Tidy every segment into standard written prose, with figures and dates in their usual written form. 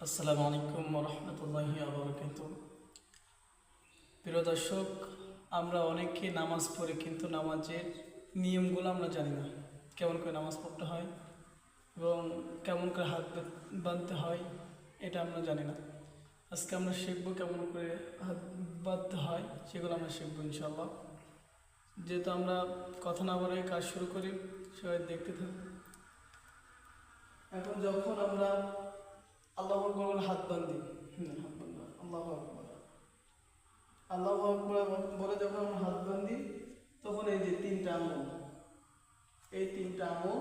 আসসালামু আলাইকুম রহমতুল্লাহি আবরাকাতুহু। প্রিয় দর্শক, আমরা অনেকে নামাজ পড়ি কিন্তু নামাজের নিয়মগুলো আমরা জানি না। কেমন করে নামাজ পড়তে হয় এবং কেমন করে হাত বাঁধতে হয় এটা আমরা জানি না। আজকে আমরা শিখবো কেমন করে হাত বাঁধতে হয়, সেগুলো আমরা শিখবো ইনশাল্লাহ। যেহেতু আমরা কথা না বলে কাজ শুরু করি, সবাই দেখতে থাকি। এখন যখন আমরা আল্লাহু আকবার বলে হাত বাঁধি, হাত বাঁধা আল্লাহু আকবার, আল্লাহু আকবার বলে যখন আমরা হাত বাঁধি, তখন এই যে তিনটা আঙুল, এই তিনটা আঙুল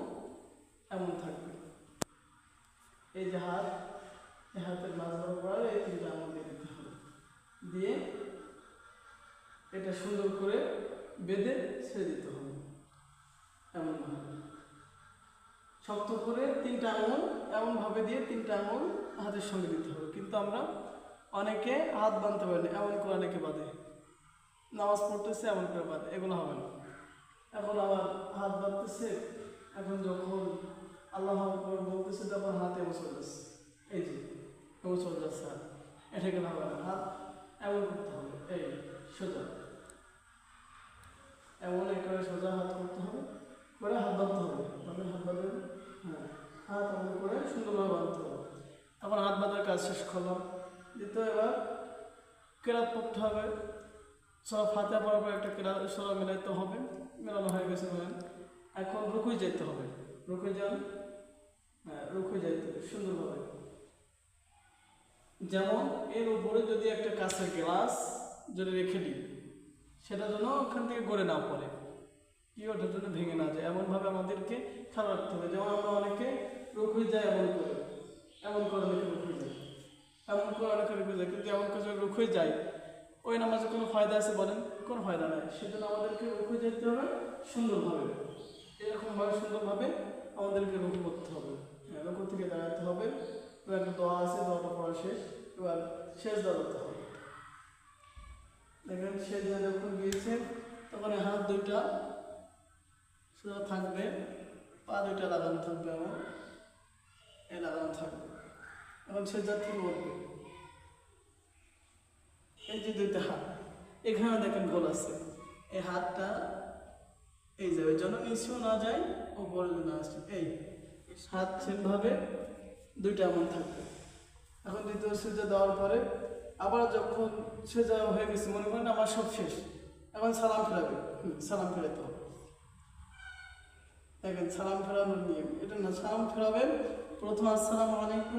এমন থাকবে। এই যে হাত, এই হাতের মাঝ বরাবর এই তিনটা আঙুল দিয়ে দিতে হবে, দিয়ে এটা সুন্দর করে বেঁধে ছেড়ে দিতে হবে। এমন ভাবে শক্ত করে তিনটা আঙুল এমনভাবে দিয়ে তিনটা আঙুল হাতের সঙ্গে দিতে হবে। কিন্তু আমরা অনেকে হাত বাঁধতে পারি না, এমন করে অনেকে বাঁধে, নামাজ পড়তেছে এমন করে বাঁধে, এগুলো হবে না। এখন আবার হাত বাঁধতেছে, এখন যখন আল্লাহ আকবার বলতেছে তখন হাত এমন চলে যাচ্ছে, এই যে এমন চলে যাচ্ছে হাত, এটা কেন হবে না। হাত এমন করতে হবে, এই সোজা, এমন একেবারে সোজা হাত করতে হবে, করে হাত বাঁধতে হবে। মানে হাত বাঁধে, হ্যাঁ, হাত এমন করে সুন্দরভাবে বাঁধতে হবে। তখন হাত বাঁধার কাজ শেষ করলাম। দ্বিতীয় এবার কেরাত পড়তে হবে। সব ফাতে পড়ার পর একটা কেরাত সব মেলাইতে হবে, মেলানো হয়ে গেছে বলেন। এখন রুকুই যেতে হবে, রুকুই যান, হ্যাঁ রুকুই যেতে হবে সুন্দরভাবে। যেমন এর উপরে যদি একটা কাঁচের গ্লাস যদি রেখে দিই, সেটা যেন ওখান থেকে গড়ে না পড়ে, কি ওটার জন্য ভেঙে না যায়, এমনভাবে আমাদেরকে খেয়াল রাখতে হবে। যেমন আমরা অনেকে রুকুই যায় এমন করে অনেকে রুকুই যায়, এমন করে অনেকে রুকুই যায়, কিন্তু এমন করে রুকুই যায় ওই নামাজে কোনো ফায়দা আছে বলেন? কোনো ফায়দা নাই। সেজন্য আমাদেরকে রুকুই যেতে হবে সুন্দরভাবে, এরকমভাবে সুন্দরভাবে আমাদেরকে রুকু করতে হবে। হ্যাঁ, রুকু থেকে দাঁড়াতে হবে। এবার একটা দোয়া আছে, দোয়াটা পড়া শেষ, এবার শেষ দাঁড়াতে হবে। দেখেন শেষ যখন গিয়েছে তখন হাত দুইটা সোজা থাকবে, পা দুইটা লাগানো থাকবে, আমার এই লাগানো থাকবে। এখন সে যাত্রী বলবে এই যে দুইটা হাত, এখানে দেখেন গোল আছে, এই হাতটা এই যাবে, যেন নিচেও না যায় ওপরে না আসে, এই হাত সেভাবে দুইটা এমন থাকবে। এখন দ্বিতীয় সেজা দেওয়ার পরে আবার যখন সেজা হয়ে গেছে, মনে করেন আমার সব শেষ, এখন সালাম ফেরাবে, সালাম ফেরাতে হবে। দেখেন সালাম ফেরানোর নিয়ম এটা না, সালাম ফেরাবেন প্রথম আসসালামু আলাইকুম।